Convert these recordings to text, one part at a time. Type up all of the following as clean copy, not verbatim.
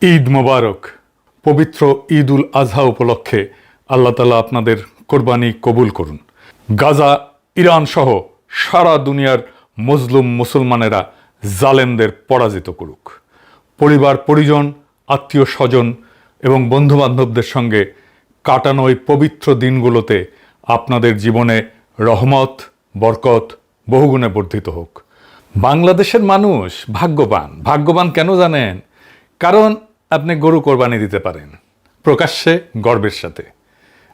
ঈদ মোবারক। পবিত্র ঈদ উল আজহা উপলক্ষে আল্লাহ তাআলা আপনাদের কোরবানি কবুল করুন। গাজা, ইরান সহ সারা দুনিয়ার মজলুম মুসলমানেরা জালেমদের পরাজিত করুক। পরিবার পরিজন, আত্মীয় স্বজন এবং বন্ধুবান্ধবদের সঙ্গে কাটানো এই পবিত্র দিনগুলোতে আপনাদের জীবনে রহমত, বরকত বহুগুণে বর্ধিত হোক। বাংলাদেশের মানুষ ভাগ্যবান কেন জানেন? কারণ আপনি গরু কোরবানি দিতে পারেন প্রকাশ্যে গর্বের সাথে,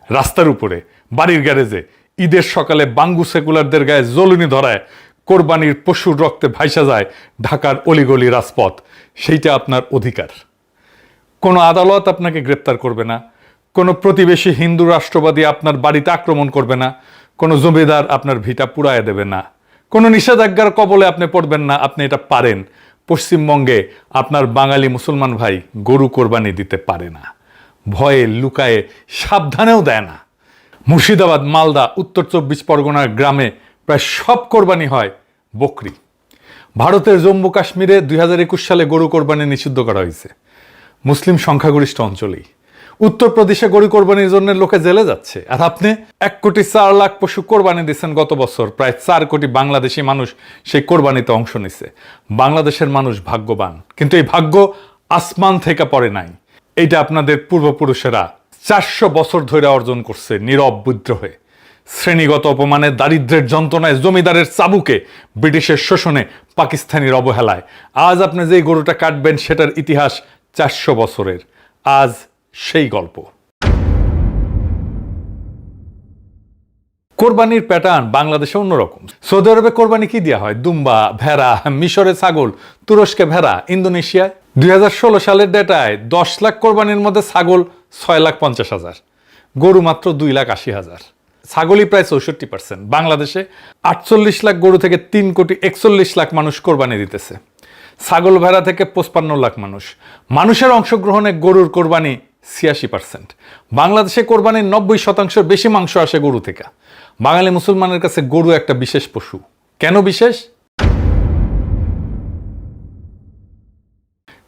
রাস্তার উপরে, বাড়ির গ্যারেজে, ঈদের সকালে বাঙ্গু সেকুলারদের গায়ে জ্বলুনি ধরায় কোরবানির পশুর রক্তে ভাইসা যায় ঢাকার অলিগলি রাজপথ। সেইটা আপনার অধিকার। কোনো আদালত আপনাকে গ্রেপ্তার করবে না, কোনো প্রতিবেশী হিন্দু রাষ্ট্রবাদী আপনার বাড়িতে আক্রমণ করবে না, কোনো জমিদার আপনার ভিটা পুড়ায় দেবে না, কোনো নিষেধাজ্ঞার কবলে আপনি পড়বেন না। আপনি এটা পারেন। পশ্চিমবঙ্গে আপনার বাঙালি মুসলমান ভাই গরু কোরবানি দিতে পারে না, ভয়ে লুকায়ে সাবধানেও দেয় না। মুর্শিদাবাদ, মালদা, উত্তর 24 পরগনার গ্রামে প্রায় সব কোরবানি হয় বকরি। ভারতের জম্মু কাশ্মীরে 2021 সালে গরু কোরবানি নিষিদ্ধ করা হয়েছে মুসলিম সংখ্যাগরিষ্ঠ অঞ্চলেই। উত্তরপ্রদেশে গরু কোরবানির জন্য লোকে জেলে যাচ্ছে, আর আপনি 1,04,00,000 পশু কোরবানি দিচ্ছেন গত বছর। প্রায় 4 কোটি বাংলাদেশি মানুষ সেই কোরবানিতে অংশ নিছে। বাংলাদেশের মানুষ ভাগ্যবান, কিন্তু এই ভাগ্য আসমান থেকে পড়ে নাই। এইটা আপনাদের পূর্বপুরুষেরা 400 বছর ধরে অর্জন করছে নীরব বিদ্রোহে, শ্রেণীগত অপমানে, দারিদ্রের যন্ত্রণায়, জমিদারের চাবুকে, ব্রিটিশের শোষণে, পাকিস্তানির অবহেলায়। আজ আপনি যেই গরুটা কাটবেন সেটার ইতিহাস 400 বছরের। আজ সেই গল্প। কোরবানির প্যাটার্ন বাংলাদেশে অন্যরকম। সৌদি আরবে কোরবানি কি দেওয়া হয়? দুম্বা, ভেড়া, মিশরে ছাগল, তুরস্কে ভেড়া, ইন্দোনেশিয়ায় 2016 সালের ডেটায় 10 লাখ কোরবানির মধ্যে ছাগল 6,50,000, গরু মাত্র 2,80,000। ছাগলই প্রায় 64%। বাংলাদেশে 48 লাখ গরু থেকে 3,41,00,000 মানুষ কোরবানি দিতেছে। ছাগল ভেড়া থেকে 55 লাখ মানুষ। মানুষের অংশগ্রহণে গরুর কোরবানি 86%। বাংলাদেশে কোরবানির 90% বেশি মাংস আসে গরু থেকে। বাঙালি মুসলমানের কাছে গরু একটা বিশেষ পশু। কেন বিশেষ?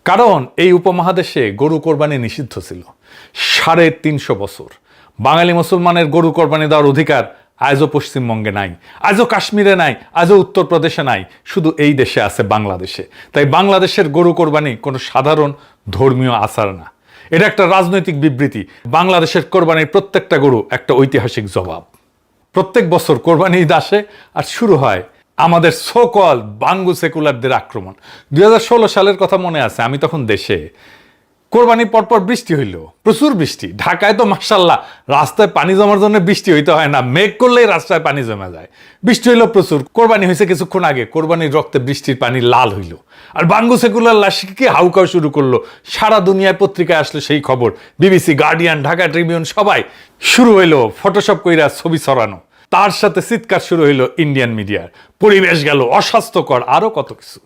কারণ এই উপমহাদেশে গরু কোরবানি নিষিদ্ধ ছিল 350 বছর। বাঙালি মুসলমানের গরু কোরবানি দেওয়ার অধিকার আজও পশ্চিমবঙ্গে নাই, আজও কাশ্মীরে নাই, আজও উত্তরপ্রদেশে নাই, শুধু এই দেশে আছে, বাংলাদেশে। তাই বাংলাদেশের গরু কোরবানি কোনো সাধারণ ধর্মীয় আচার না, এটা একটা রাজনৈতিক বিবৃতি। বাংলাদেশের কোরবানির প্রত্যেকটা গরু একটা ঐতিহাসিক জবাব। প্রত্যেক বছর কোরবানি ঈদ আসে আর শুরু হয় আমাদের সোকল বাঙ্গু সেকুলারদের আক্রমণ। 2016 সালের কথা মনে আছে, আমি তখন দেশে। কোরবানির পরপর বৃষ্টি হইল, প্রচুর বৃষ্টি। ঢাকায় তো মাশাআল্লাহ রাস্তায় পানি জমার জন্য বৃষ্টি হইতে হয় না, মেঘ করলেই রাস্তায় পানি জমা যায়। বৃষ্টি হইল প্রচুর। কোরবানি হয়েছে কিছুক্ষণ আগে, কোরবানির রক্তে বৃষ্টির পানি লাল হইল, আর বাঙ্গু সেকুলার লাশকে হাউকাও শুরু করলো। সারা দুনিয়ায় পত্রিকায় আসলো সেই খবর, বিবিসি, গার্ডিয়ান, ঢাকা ট্রিবিউন, সবাই। শুরু হইলো ফটোশপ কইরা ছবি ছড়ানো, তার সাথে চিৎকার শুরু হইলো ইন্ডিয়ান মিডিয়ার। পরিবেশ গেল অস্বাস্থ্যকর, আরো কত কিছু।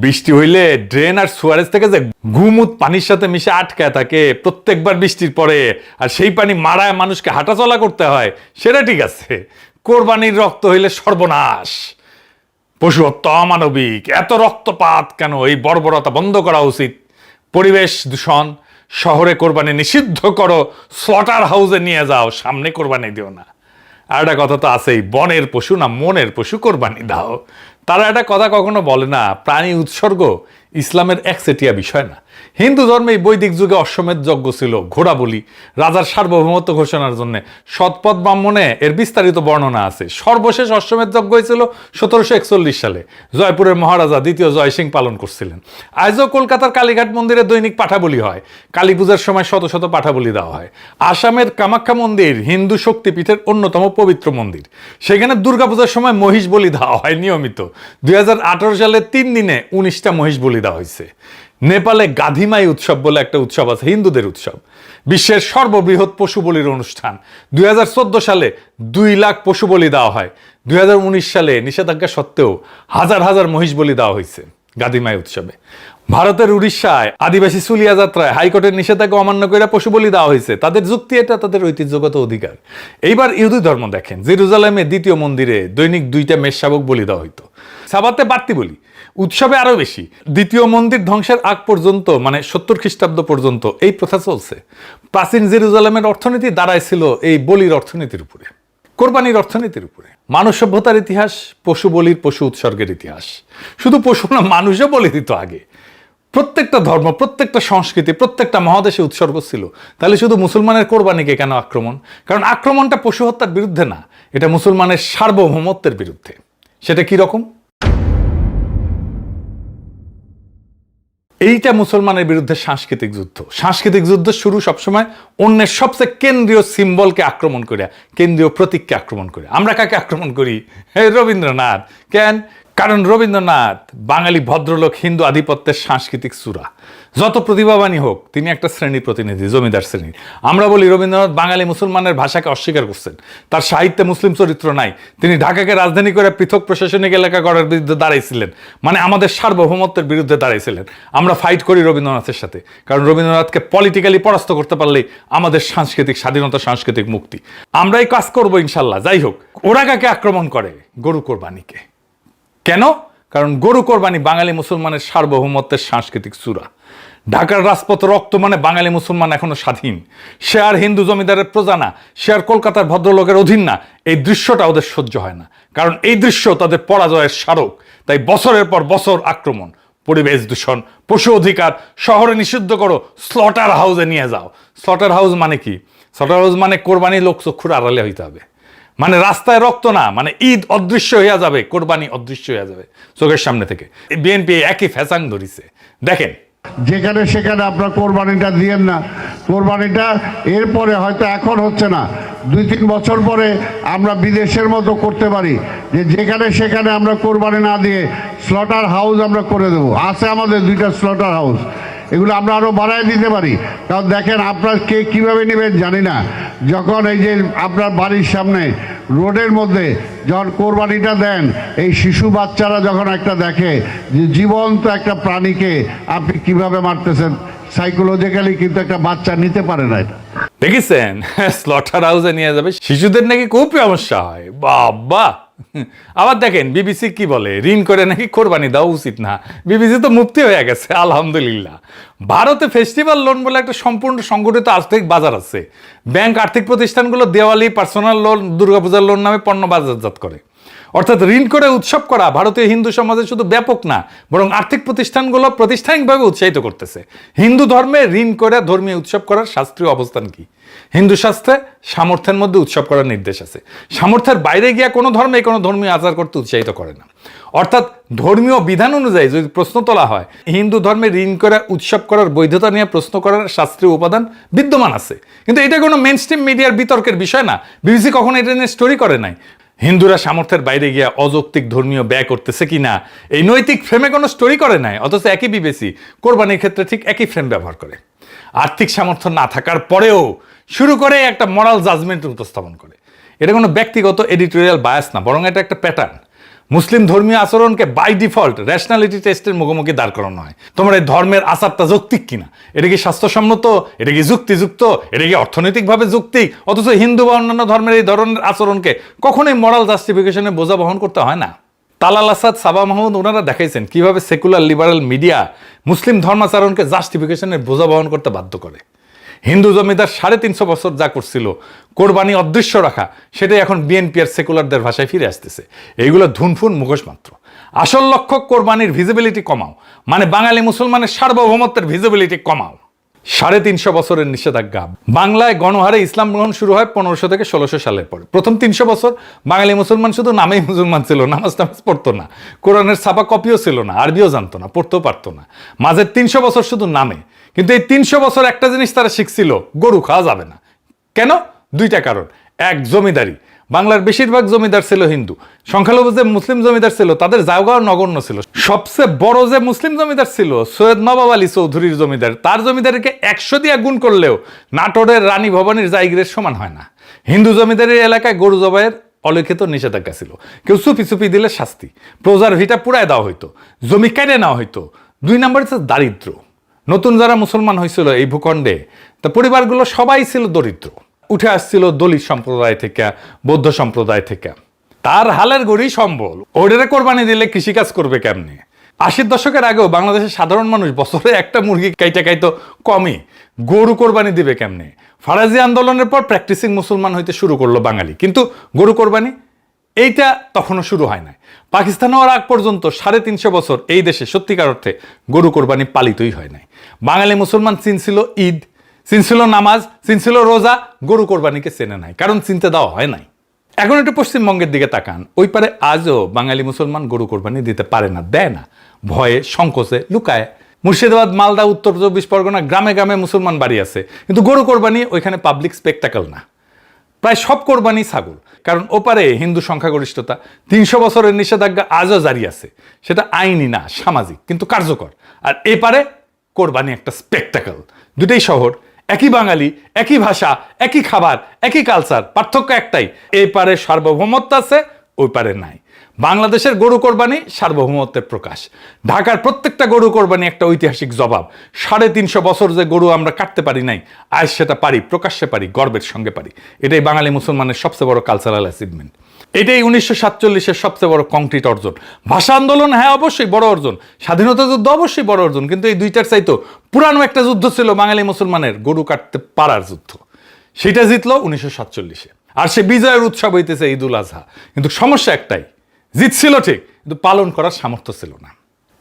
বৃষ্টি হইলে ড্রেন আর সুয়ারেজ থেকে যে ঘুমুত পানির সাথে মিশে আটকায় থাকে প্রত্যেকবার বৃষ্টির পরে, আর সেই পানি মারায় মানুষকে হাঁটাচলা করতে হয়, সেটা ঠিক আছে। কোরবানির রক্ত হইলে সর্বনাশ, পশু হত্যা অমানবিক। এত রক্তপাত কেন? এই বর্বরতা বন্ধ করা উচিত। পরিবেশ দূষণ, শহরে কোরবানি নিষিদ্ধ করো, স্লটার হাউসে নিয়ে যাও, সামনে কোরবানি দিও না। আর একটা কথা তো আছেই, বনের পশু না মনের পশু কোরবানি দাও। তারা একটা কথা কখনো বলে না, প্রাণী উৎসর্গ ইসলামের একচেটিয়া বিষয় না। হিন্দু ধর্মে বৈদিক যুগে অশ্বমেধ যজ্ঞ ছিল, ঘোড়া বলি, রাজার সার্বভৌমত্ব ঘোষণার জন্য। সৎপথ ব্রাহ্মণে এর বিস্তারিত বর্ণনা আছে। সর্বশেষ অশ্বমেধ যজ্ঞ হয়েছিল 1741 সালে। জয়পুরের মহারাজা দ্বিতীয় জয় সিং পালন করছিলেন। আজও কলকাতার কালীঘাট মন্দিরে দৈনিক পাঠা বলি হয়। কালী পূজার সময় শত শত পাঠা বলি দেওয়া হয়। আসামের কামাখ্যা মন্দির হিন্দু শক্তিপীঠের অন্যতম পবিত্র মন্দির, সেখানে দুর্গাপূজার সময় মহিষ বলি দেওয়া হয় নিয়মিত। 2018 সালে 3 দিনে 19টা মহিষ বলি দেওয়া হয়েছে। নেপালে গাধিমাই উৎসব বলে একটা উৎসব আছে, হিন্দুদের উৎসব, বিশ্বের সর্ববৃহৎ পশু বলির অনুষ্ঠান। 2014 সালে 2 লাখ পশু বলি দেওয়া হয়। 2019 সালে নিষেধাজ্ঞা সত্ত্বেও হাজার হাজার মহিষ বলি দেওয়া হয়েছে গাধিমাই উৎসবে। ভারতের উড়িষ্যায় আদিবাসী সুলিয়া যাত্রায় হাইকোর্টের নিষেধাজ্ঞা অমান্য করে পশু বলি দেওয়া হয়েছে। তাদের যুক্তি, এটা তাদের ঐতিহ্যগত অধিকার। এইবার ইহুদি ধর্ম দেখেন, জেরুজালেমে দ্বিতীয় মন্দিরে দৈনিক 2টা মেষ শাবক বলি দেওয়া হইতো। সাবাতে বাড়তি বলি, উৎসবে আরো বেশি। দ্বিতীয় মন্দির ধ্বংসের আগ পর্যন্ত মানে 70 খ্রিস্টাব্দ পর্যন্ত এই প্রথা চলছে। প্রাচীন জেরুজালেমের অর্থনীতি দাঁড়াইছিল এই বলির অর্থনীতির উপরে, কোরবানির অর্থনীতির উপরে। মানব সভ্যতার ইতিহাস পশু বলির, পশু উৎসর্গের ইতিহাস। শুধু পশু না, মানুষও বলি দিত আগে। প্রত্যেকটা ধর্ম, প্রত্যেকটা সংস্কৃতি, প্রত্যেকটা মহাদেশে উৎসর্গ ছিল। তাহলে শুধু মুসলমানের কোরবানিকে কেন আক্রমণ? কারণ আক্রমণটা পশু হত্যার বিরুদ্ধে না, এটা মুসলমানের সার্বভৌমত্বের বিরুদ্ধে। সেটা কি রকম? এইটা মুসলমানের বিরুদ্ধে সাংস্কৃতিক যুদ্ধ। সাংস্কৃতিক যুদ্ধ শুরু সবসময় অন্যের সবচেয়ে কেন্দ্রীয় সিম্বলকে আক্রমণ করে, কেন্দ্রীয় প্রতীককে আক্রমণ করে। আমরা কাকে আক্রমণ করি? রবীন্দ্রনাথ। কেন? কারণ রবীন্দ্রনাথ বাঙালি ভদ্রলোক, হিন্দু আধিপত্যের সাংস্কৃতিক চূড়া। যত প্রতিভাবানই হোক, তিনি একটা শ্রেণীর প্রতিনিধি, জমিদার শ্রেণীর। আমরা বলি রবীন্দ্রনাথ বাঙালি মুসলমানের ভাষাকে অস্বীকার করছেন, তার সাহিত্যে মুসলিম চরিত্র নাই, তিনি ঢাকাকে রাজধানী করে পৃথক প্রশাসনিক এলাকা গড়ার বিরুদ্ধে দাঁড়াইছিলেন, মানে আমাদের সার্বভৌমত্বের বিরুদ্ধে দাঁড়াইছিলেন। আমরা ফাইট করি রবীন্দ্রনাথের সাথে, কারণ রবীন্দ্রনাথকে পলিটিক্যালি পরাস্ত করতে পারলেই আমাদের সাংস্কৃতিক স্বাধীনতা, সাংস্কৃতিক মুক্তি। আমরাই কাজ করবো ইনশাল্লাহ। যাই হোক, ওরা কাকে আক্রমণ করে? গরু কোরবানিকে। কেন? কারণ গরু কোরবানি বাঙালি মুসলমানের সার্বভৌমত্বের সাংস্কৃতিক চূড়া। ঢাকার রাজপথ রক্ত, মানে বাঙালি মুসলমান এখনো স্বাধীন। সে আর হিন্দু জমিদারের প্রজা না, সে আর কলকাতার ভদ্রলোকের অধীন না। এই দৃশ্যটা ওদের সহ্য হয় না, কারণ এই দৃশ্য তাদের পরাজয়ের স্মারক। তাই বছরের পর বছর আক্রমণ, পরিবেশ দূষণ, পশু অধিকার, শহরে নিষিদ্ধ করো, স্লটার হাউসে নিয়ে যাও। স্লটার হাউস মানে কি? স্লটার হাউস মানে কোরবানি লোক চক্ষুর আড়ালে হইতে হবে, মানে রাস্তায় রক্ত না, মানে ঈদ অদৃশ্য হইয়া যাবে, কোরবানি অদৃশ্য হইয়া যাবে চোখের সামনে থেকে। বিএনপি একই ফ্যাসাং ধরিছে। দেখেন, যেখানে সেখানে আপনার কোরবানিটা দিয়েন না। কোরবানিটা এরপরে হয়তো এখন হচ্ছে না, 2-3 বছর পরে আমরা বিদেশের মতো করতে পারি, যে যেখানে সেখানে আমরা কোরবানি না দিয়ে স্লটার হাউস আমরা করে দেবো। আছে আমাদের 2টা স্লটার হাউস, এগুলো আমরা আরও বাড়ায় দিতে পারি। কারণ দেখেন, আপনার কে কীভাবে নেবেন জানি না, যখন এই যে আপনার বাড়ির সামনে রোডের মধ্যে যখন কোরবানিটা দেন, এই শিশু বাচ্চারা যখন একটা দেখে যে জীবন্ত একটা প্রাণীকে আপনি কিভাবে মারতেছেন, সাইকোলজিক্যালি কিন্তু একটা বাচ্চা নিতে পারে না এটা। দেখেছেন? স্লটার হাউসে নিয়ে যাবে, শিশুদের নাকি খুব সমস্যা হয়। বাবা! আবার দেখেন বিবিসি কি বলে, ঋণ করে নাকি কোরবানি দেওয়া উচিত না। বিবিসি তো মুক্তি হয়ে গেছে, আলহামদুলিল্লাহ। ভারতে ফেস্টিভ্যাল লোন বলে একটা সম্পূর্ণ সংগঠিত আর্থিক বাজার আছে। ব্যাংক আর্থিক প্রতিষ্ঠানগুলো দেওয়ালি, পার্সোনাল লোন, দুর্গাপূজার লোন নামে পণ্য বাজারজাত করে। অর্থাৎ ঋণ করে উৎসব করা ভারতীয় হিন্দু সমাজে শুধু ব্যাপক না, বরং আর্থিক প্রতিষ্ঠানগুলো প্রাতিষ্ঠানিকভাবে উৎসাহিত করতেছে। হিন্দু ধর্মে ঋণ করে ধর্মীয় উৎসব করার শাস্ত্রীয় অবস্থান কি? হিন্দু শাস্ত্রে সামর্থ্যের মধ্যে উৎসব করার নির্দেশ আছে। সামর্থ্যের বাইরে গিয়া কোনো ধর্মে কোনো ধর্মীয় আচার করতে উৎসাহিত করে না। অর্থাৎ ধর্মীয় বিধান অনুযায়ী যদি প্রশ্ন তোলা হয়, হিন্দু ধর্মে ঋণ করে উৎসব করার বৈধতা নিয়ে প্রশ্ন করার শাস্ত্রীয় উপাদান বিদ্যমান আছে। কিন্তু এটা কোনো মেইনস্ট্রিম মিডিয়ার বিতর্কের বিষয় না। বিবিসি কখনো এটা নিয়ে স্টোরি করে নাই। হিন্দুরা সামর্থ্যের বাইরে গিয়া অযৌক্তিক ধর্মীয় ব্যয় করতেছে কিনা এই নৈতিক ফ্রেমে কোনো স্টোরি করে নাই। অথচ একই বিবিসি কোরবানির ক্ষেত্রে ঠিক একই ফ্রেম ব্যবহার করে। আর্থিক সামর্থ্য না থাকার পরেও শুরু করে একটা মরাল জাজমেন্ট উপস্থাপন করে। এটা কোনো ব্যক্তিগত এডিটোরিয়াল বায়াস না, বরং এটা একটা প্যাটার্ন। মুসলিম ধর্মীয় আচরণকে বাই ডিফল্ট র্যাশনালিটি টেস্টের মুখোমুখি দাঁড় করানো হয়। তোমার এই ধর্মের আচারটা যৌক্তিক কিনা, এটা কি স্বাস্থ্যসম্মত, এটা কি যুক্তিযুক্ত, এটা কি অর্থনৈতিকভাবে যৌক্তিক। অথচ হিন্দু বা অন্যান্য ধর্মের এই ধরনের আচরণকে কখনোই মোরাল জাস্টিফিকেশনে বোঝা বহন করতে হয় না। তালাল আসাদ, সাবা মাহমুদ, ওনারা দেখাইছেন কিভাবে সেকুলার লিবারাল মিডিয়া মুসলিম ধর্মাচরণকে জাস্টিফিকেশনের বোঝা বহন করতে বাধ্য করে। হিন্দু জমিদার 350 বছর যা করছিল, কোরবানি অদৃশ্য রাখা, সেটাই এখন বিএনপি আর সেকুলারদের ভাষায় ফিরে আসতেছে। এইগুলো ধুনফুন মুখোশ মাত্র। আসল লক্ষ্য কোরবানির ভিজিবিলিটি কমাও, মানে বাঙালি মুসলমানের সার্বভৌমত্বের ভিজিবিলিটি কমাও। 350 বছরের নিষেধাজ্ঞা। বাংলায় গণহারে ইসলাম গ্রহণ শুরু হয় 1500 থেকে 1600 সালের পরে। প্রথম 300 বছর বাঙালি মুসলমান শুধু নামেই মুসলমান ছিল, নামাজ টামাজ পড়তো না, কোরআনের ছাপা কপিও ছিল না, আরবিও জানতো না, পড়তেও পারতো না। মাঝের 300 বছর শুধু নামে। কিন্তু এই 300 বছর একটা জিনিস তারা শিখছিল, গরু খাওয়া যাবে না। কেন? 2টা কারণ। এক, জমিদারি। বাংলার বেশিরভাগ জমিদার ছিল হিন্দু। সংখ্যালঘু যে মুসলিম জমিদার ছিল তাদের জায়গাও নগণ্য ছিল। সবচেয়ে বড় যে মুসলিম জমিদার ছিল সৈয়দ নবাব আলী চৌধুরীর জমিদার, তার জমিদারিকে 100 দিয়ে গুণ করলেও নাটোরের রানী ভবানীর জায়গিরের সমান হয় না। হিন্দু জমিদারের এলাকায় গরু জবাইয়ের অলিখিত নিষেধাজ্ঞা ছিল। কেউ চুপি চুপি দিলে শাস্তি, প্রজার ভিটা পুরায় দেওয়া হইতো, জমি কেটে নেওয়া হইতো। 2 নম্বর হচ্ছে দারিদ্র। নতুন যারা মুসলমান হয়েছিল এই ভূখণ্ডে, তা পরিবারগুলো সবাই ছিল দরিদ্র, উঠে আসছিল দলিত সম্প্রদায় থেকে, বৌদ্ধ সম্প্রদায় থেকে। তার হালের গড়ি সম্বল, ওটারে কোরবানি দিলে কৃষিকাজ করবে কেমনে? 80-র দশকের আগেও বাংলাদেশের সাধারণ মানুষ বছরে একটা মুরগি খাইতো কমই, গরু কোরবানি দিবে কেমনে? ফারাজি আন্দোলনের পর প্র্যাকটিসিং মুসলমান হইতে শুরু করলো বাঙালি, কিন্তু গরু কোরবানি এইটা তখনও শুরু হয় নাই। পাকিস্তান হওয়ার আগ পর্যন্ত 350 বছর এই দেশে সত্যিকার অর্থে গরু কোরবানি পালিতই হয় নাই। বাঙালি মুসলমান চিনছিল ঈদ, চিনছিল নামাজ, চিনছিল রোজা, গরু কোরবানিকে চেনে নাই, কারণ চিনতে দেওয়া হয় নাই। এখন একটু পশ্চিমবঙ্গের দিকে তাকান, ওই পারে আজও বাঙালি মুসলমান গরু কোরবানি দিতে পারে না, দেয় না, ভয়ে সংকোচে লুকায়। মুর্শিদাবাদ, মালদা, উত্তর 24 পরগনা গ্রামে গ্রামে মুসলমান বাড়ি আছে, কিন্তু গরু কোরবানি ওইখানে পাবলিক স্পেকটাকল না। প্রায় সব কোরবানি ছাগল, কারণ ওপারে হিন্দু সংখ্যাগরিষ্ঠতা। 300 বছরের নিষেধাজ্ঞা আজও জারি আছে, সেটা আইনি না, সামাজিক, কিন্তু কার্যকর। আর এপারে কোরবানি একটা স্পেকটাকল। দুটেই শহর, একই বাঙালি, একই ভাষা, একই খাবার, একই কালচার, পার্থক্য একটাই, এই পারে সার্বভৌমত্ব আছে, ওই পারে নাই। বাংলাদেশের গরু কোরবানি সার্বভৌমত্বের প্রকাশ। ঢাকার প্রত্যেকটা গরু কোরবানি একটা ঐতিহাসিক জবাব। 350 বছর যে গরু আমরা কাটতে পারি নাই, আজ সেটা পারি, প্রকাশ্যে পারি, গর্বের সঙ্গে পারি। এটাই বাঙালি মুসলমানের সবচেয়ে বড় কালচারাল অ্যাচিভমেন্ট। এটাই 1947-এর সবচেয়ে বড় কংক্রিট অর্জন। ভাষা আন্দোলন, হ্যাঁ অবশ্যই বড় অর্জন, স্বাধীনতা যুদ্ধ অবশ্যই বড় অর্জন, কিন্তু এই দুইটার চাইতো পুরানো একটা যুদ্ধ ছিল বাঙালি মুসলমানের গরু কাটতে পারার যুদ্ধ। সেটা জিতলো 1947-এ, আর সে বিজয়ের উৎসব হইতেছে ঈদ উল আজহা। কিন্তু সমস্যা একটাই, জিতছিল ঠিক, কিন্তু পালন করার সামর্থ্য ছিল না।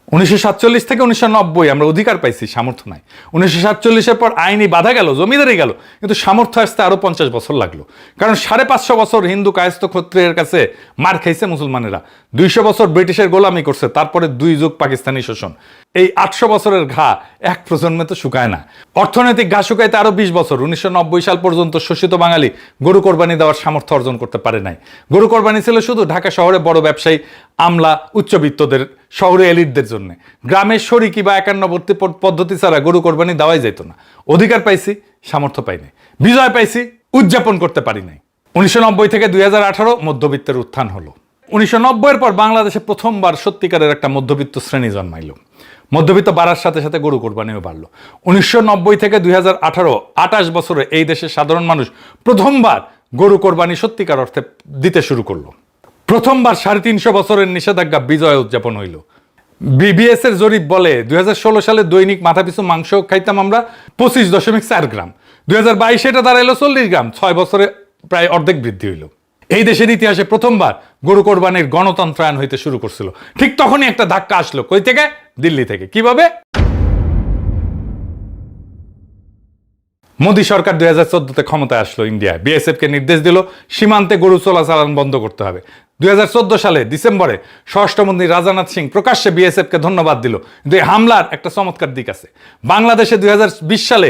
1947 থেকে 1990 আমরা অধিকার পাইছি, সামর্থ্য নাই। 1947-এর পর আইনি বাধা গেল, জমিদারি গেল, কিন্তু সামর্থ্য আসতে আরো 50 বছর লাগলো। কারণ 550 বছর হিন্দু কায়স্থ ক্ষত্রিয়ের কাছে মার খাইছে মুসলমানেরা, 200 বছর ব্রিটিশের গোলামি করছে, তারপরে 2 যুগ পাকিস্তানি শোষণ। এই 800 বছরের ঘা এক প্রজন্মে তো শুকায় না। অর্থনৈতিক ঘা শুকাইতে আরো 20 বছর। 1990 সাল পর্যন্ত শোষিত বাঙালি গরু কোরবানি দেওয়ার সামর্থ্য অর্জন করতে পারে নাই। গরু কোরবানি ছিল শুধু ঢাকা শহরে বড় ব্যবসায়ী, আমলা, উচ্চবিত্তদের, শহরে এলিটদের জন্য। গ্রামের শরিকি বা একান্নবর্তী পদ্ধতি ছাড়া গরু কোরবানি দেওয়াই যেত না। অধিকার পাইছি, সামর্থ্য পাই নাই। বিজয় পাইছি, উদযাপন করতে পারি নাই। 1990 থেকে 2018 মধ্যবিত্তের উত্থান হলো। 1990-এর পর বাংলাদেশে প্রথমবার সত্যিকারের একটা মধ্যবিত্ত শ্রেণী জন্মাইল। মধ্যবিত্ত বাড়ার সাথে সাথে গরু কোরবানিও বাড়লো। 1990 থেকে 2018, 28 বছরে এই দেশের সাধারণ মানুষ প্রথমবার গরু কোরবানি সত্যিকার অর্থে দিতে শুরু করলো। প্রথমবার 350 বছরের নিষেধাজ্ঞা বিজয় উদযাপন হইল। বিবিএস এর জরিপ বলে 2016 সালে দৈনিক মাথাপিছু মাংস খাইতাম আমরা 25.4 গ্রাম, 2022 এটা দাঁড়াইলো 40 গ্রাম, 6 বছরে প্রায় অর্ধেক বৃদ্ধি হইল। এই দেশের ইতিহাসে প্রথমবার গরু কোরবানির গণতন্ত্রায়ন হইতে শুরু করছিল। ঠিক তখনই একটা ধাক্কা আসলো, কই থেকে? দিল্লি থেকে। কিভাবে? মোদী সরকার 2014-তে ক্ষমতায় আসলো ইন্ডিয়ায়, বিএসএফ কে নির্দেশ দিল সীমান্তে গরু চলাচল বন্ধ করতে হবে। 2014 সালে ডিসেম্বরে স্বরাষ্ট্রমন্ত্রী রাজনাথ সিং প্রকাশ্যে বিএসএফ কে ধন্যবাদ দিল। কিন্তু এই হামলার একটা চমৎকার দিক আছে। বাংলাদেশে 2020 সালে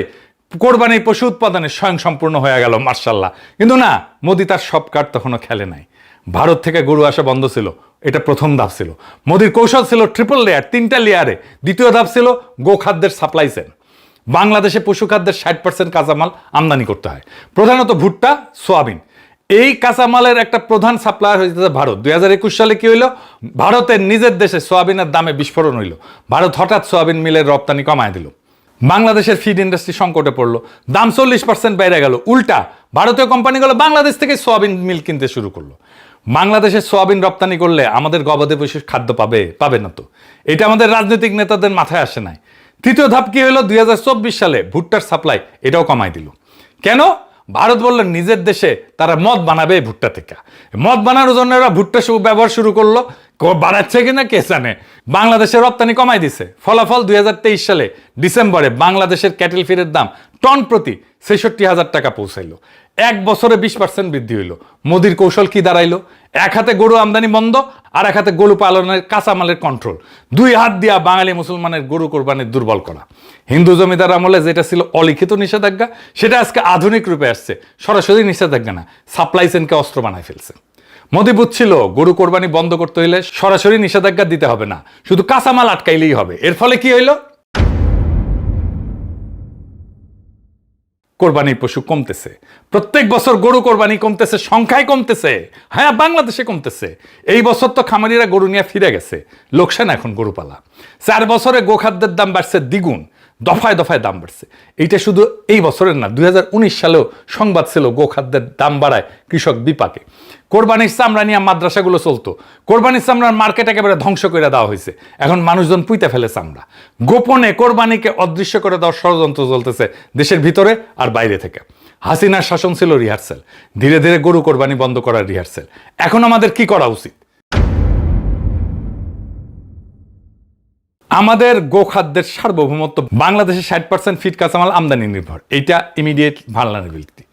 কোরবানির পশু উৎপাদনে স্বয়ং সম্পূর্ণ হয়ে গেল, মার্শাল্লাহ। কিন্তু না, মোদী তার সব কার্ড তখনও খেলে নাই। ভারত থেকে গরু আসা বন্ধ ছিল, এটা প্রথম ধাপ ছিল। মোদীর কৌশল ছিল ট্রিপল লেয়ার, 3টা লেয়ারে। দ্বিতীয় ধাপ ছিল গোখাদ্যের সাপ্লাই চেন। বাংলাদেশে পশু খাদ্যের 60% কাঁচামাল আমদানি করতে হয়, প্রধানত ভুট্টা, সোয়াবিন। এই কাঁচামালের একটা প্রধান সাপ্লায়ার হয়েছে ভারত। 2021 সালে কি হইল? ভারতের নিজের দেশে সোয়াবিনের দামে বিস্ফোরণ হইল। ভারত হঠাৎ সোয়াবিন মিলের রপ্তানি কমায় দিল। বাংলাদেশের ফিড ইন্ডাস্ট্রি সংকটে পড়লো, দাম 40% বেড়ে গেল। উল্টা ভারতীয় কোম্পানিগুলো বাংলাদেশ থেকে সোয়াবিন মিল কিনতে শুরু করলো। বাংলাদেশে সোয়াবিন রপ্তানি করলে আমাদের গবাদি পশুর খাদ্য পাবে না তো? এটা আমাদের রাজনৈতিক নেতাদের মাথায় আসে নাই। তৃতীয় ধাপ কি হলো? 2024 সালে ভুট্টার সাপ্লাই এটাও কমাই দিল। কেন? ভারত বলল নিজের দেশে তারা মদ বানাবে ভুট্টা থেকে। মদ বানানোর জন্য ওরা ভুট্টা ব্যবহার শুরু করলো। বাড়াচ্ছে কিনা কে জানে। বাংলাদেশের রপ্তানি কমাই দিছে। ফলাফল 2023 সালে ডিসেম্বরে বাংলাদেশের ক্যাটেল ফিডের দাম টন প্রতি 66,000 টাকা পৌঁছাইলো। 1 বছরে 20% বৃদ্ধি হইল। মোদির কৌশল কি দাঁড়াইলো? এক হাতে গরু আমদানি বন্ধ, আর এক হাতে গরু পালনের কাঁচামালের কন্ট্রোল। 2 হাত দিয়া বাঙালি মুসলমানের গরু কোরবানির দুর্বল করা। হিন্দু জমিদার আমলে যেটা ছিল অলিখিত নিষেধাজ্ঞা, সেটা আজকে আধুনিক রূপে আসছে। সরাসরি নিষেধাজ্ঞা না, সাপ্লাই চেনকে অস্ত্র বানায় ফেলছে। মোদি বুঝছিল গরু কোরবানি বন্ধ করতে হইলে সরাসরি নিষেধাজ্ঞা দিতে হবে না, শুধু কাঁচামাল আটকাইলেই হবে। এর ফলে কি হইল? কোরবানির পশু কমতেছে। প্রত্যেক বছর গরু কোরবানি কমতেছে, সংখ্যায় কমতেছে। হ্যাঁ, বাংলাদেশে কমতেছে। এই বছর তো খামারিরা গরু নিয়ে ফিরে গেছে, লোকসান এখন গরু পালা। 4 বছরে গোখাদ্যের দাম বাড়ছে দ্বিগুণ। দফায় দফায় দাম বাড়ছে। এইটা শুধু এই বছরের না, 2019 সালেও সংবাদ ছিল গোখাদ্যের দাম বাড়ায় কৃষক বিপাকে। কোরবানির চামড়া নিয়ে মাদ্রাসাগুলো চলতো, কোরবানির চামড়ার মার্কেট একেবারে ধ্বংস করে দেওয়া হয়েছে। এখন মানুষজন পুইতে ফেলে চামড়া। গোপনে কোরবানিকে অদৃশ্য করে দেওয়ার ষড়যন্ত্র চলতেছে দেশের ভিতরে আর বাইরে থেকে। হাসিনার শাসন ছিল রিহার্সেল, ধীরে ধীরে গরু কোরবানি বন্ধ করার রিহার্সেল। এখন আমাদের কি করা উচিত? আমাদের গোখাদ্যের সার্বভৌমত্ব, বাংলাদেশে 60% ফিড কাঁচামাল আমদানি নির্ভর, এইটা ইমিডিয়েট ভালনারেবিলিটি।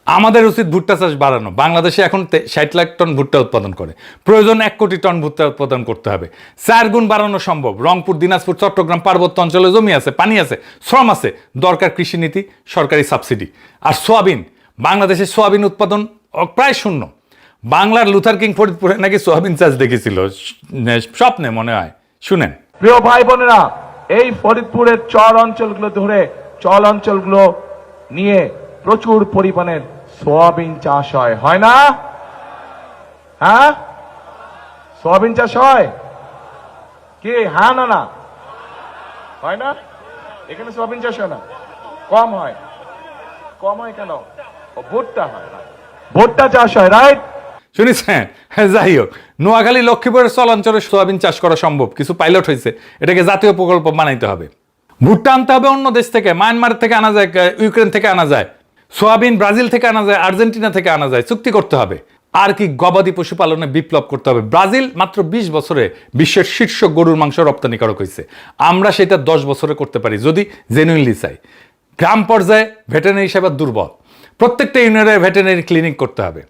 আমাদের উচিত ভুট্টা চাষ বাড়ানো। বাংলাদেশে এখন 60 লাখ টন ভুট্টা উৎপাদন করে, প্রয়োজন 1 কোটি টন ভুট্টা উৎপাদন করতে হবে। 4 গুণ বাড়ানো সম্ভব। রংপুর, দিনাজপুর, চট্টগ্রাম পার্বত্য অঞ্চলে জমি আছে, পানি আছে, শ্রম আছে, দরকার কৃষিনীতি, সরকারি সাবসিডি। আর সোয়াবিন, বাংলাদেশে সোয়াবিন উৎপাদন প্রায় শূন্য। বাংলার লুথার কিং ফরিদপুরে নাকি সোয়াবিন চাষ দেখেছিল স্বপ্নে, মনে হয়। শুনেন প্রিয় ভাই বোনেরা, এই ফরিদপুরের চর অঞ্চলগুলো ধরে চল অঞ্চলগুলো নিয়ে প্রচুর পরিমাণের সোয়াবিন চাষ হয় না? হ্যাঁ, সোয়াবিন চাষ হয় কি? হ্যাঁ না? না হয় না? এখানে সোয়াবিন চাষ হয় না, কম হয়। কম হয় কেন? ভুট্টা হয়, ভুট্টা চাষ হয়, রাইট? শুনেছেন? যাই হোক, নোয়াখালী, লক্ষ্মীপুরের চলাঞ্চলে সোয়াবিন চাষ করা সম্ভব, কিছু পাইলট হয়েছে। এটাকে জাতীয় প্রকল্প বানাইতে হবে। ভুট্টা আনতে হবে অন্য দেশ থেকে, মায়ানমার থেকে আনা যায়, ইউক্রেন থেকে আনা যায়, সোয়াবিন ব্রাজিল থেকে আনা যায়, আর্জেন্টিনা থেকে আনা যায়। চুক্তি করতে হবে। আর কি, গবাদি পশুপালনে বিপ্লব করতে হবে। ব্রাজিল মাত্র 20 বছরে বিশ্বের শীর্ষ গরুর মাংস রপ্তানিকারক হয়েছে। আমরা সেটা 10 বছরে করতে পারি যদি জেনুইনলি চাই। গ্রাম পর্যায়ে ভেটেরিনারি সেবা দুর্বল, প্রত্যেকটা ইউনিয়নে ভেটেরিনারি ক্লিনিক করতে হবে।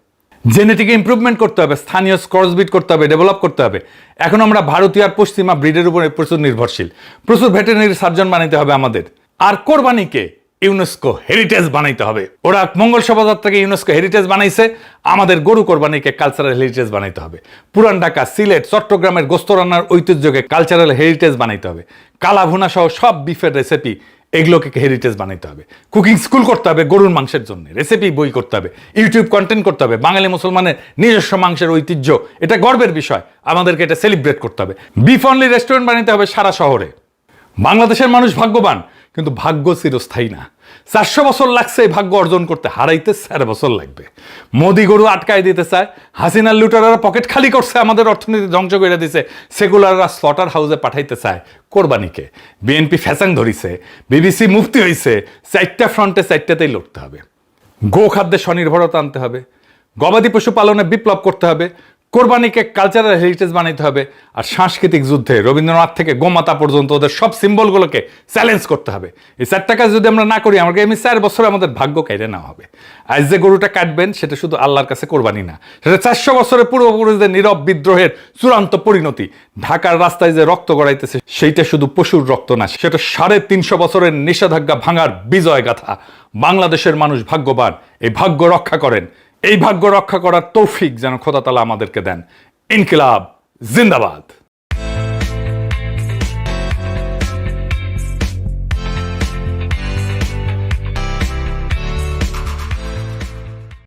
জেনেটিক ইমপ্রুভমেন্ট করতে হবে, স্থানীয় ক্রসব্রিড করতে হবে, ডেভেলপ করতে হবে। এখন আমরা ভারতীয় আর পশ্চিমা ব্রিডের উপরে প্রচুর নির্ভরশীল। প্রচুর ভেটেরিনারি সার্জন বানাইতে হবে আমাদের। আর কোরবানিকে ইউনেস্কো হেরিটেজ বানাইতে হবে। ওরা মঙ্গল শোভাযাত্রাকে ইউনেস্কো হেরিটেজ বানাইছে, আমাদের গরু কোরবানিকে কালচারাল হেরিটেজ বানাইতে হবে। পুরান ঢাকা, সিলেট, চট্টগ্রামের গোস্ত রান্নার ঐতিহ্যকে কালচারাল হেরিটেজ বানাইতে হবে। কালা ভুনা সহ সব বিফের রেসিপি, এগুলোকে হেরিটেজ বানাইতে হবে। কুকিং স্কুল করতে হবে গরুর মাংসের জন্য, রেসিপি বই করতে হবে, ইউটিউব কন্টেন্ট করতে হবে। বাঙালি মুসলমানের নিজস্ব মাংসের ঐতিহ্য, এটা গর্বের বিষয়, আমাদেরকে এটা সেলিব্রেট করতে হবে। বিফ অনলি রেস্টুরেন্ট বানাইতে হবে সারা শহরে। বাংলাদেশের মানুষ ভাগ্যবান, কিন্তু ভাগ্য চিরস্থায়ী না। 400 বছর লাগছে এই ভাগ্য অর্জন করতে, হারাইতে 4 বছর লাগবে। মোদি গরু আটকায় দিতে চায়, হাসিনার লুটাররা পকেট খালি করছে, আমাদের অর্থনীতি ধ্বংস করে দিছে, সেকুলাররা স্লটার হাউসে পাঠাইতে চায় কোরবানিকে। বিএনপি ফ্যাসাং ধরিছে, বিবিসি মুফতি হয়েছে। 4টা ফ্রন্টে 4টাতেই লড়তে হবে। গো খাদ্যে স্বনির্ভরতা আনতে হবে, গবাদি পশু পালনে বিপ্লব করতে হবে, কোরবানিকে কালচারাল হেরিটেজ বানাইতে হবে। আর সাংস্কৃতিক যুদ্ধে রবীন্দ্রনাথ থেকে গোমাতা পর্যন্ত ওদের সব সিম্বলগুলোকে চ্যালেঞ্জ করতে হবে। এই 4টা কাজ যদি আমরা না করি, আমাকে এমনি 4 বছরে আমাদের ভাগ্য কেড়ে নেওয়া হবে। আজ যে গরুটা কাটবেন সেটা শুধু আল্লাহর কাছে কোরবানি না, সেটা 400 বছরের পূর্বপুরুষদের নীরব বিদ্রোহের চূড়ান্ত পরিণতি। ঢাকার রাস্তায় যে রক্ত গড়াইতেছে সেইটা শুধু পশুর রক্ত না, সেটা 350 বছরের নিষেধাজ্ঞা ভাঙার বিজয় গাথা। বাংলাদেশের মানুষ ভাগ্যবান, এই ভাগ্য রক্ষা করেন। এই ভাগ্য রক্ষা করার তৌফিক যেন খোদা তাআলা আমাদেরকে দেন। ইনকিলাব জিন্দাবাদ।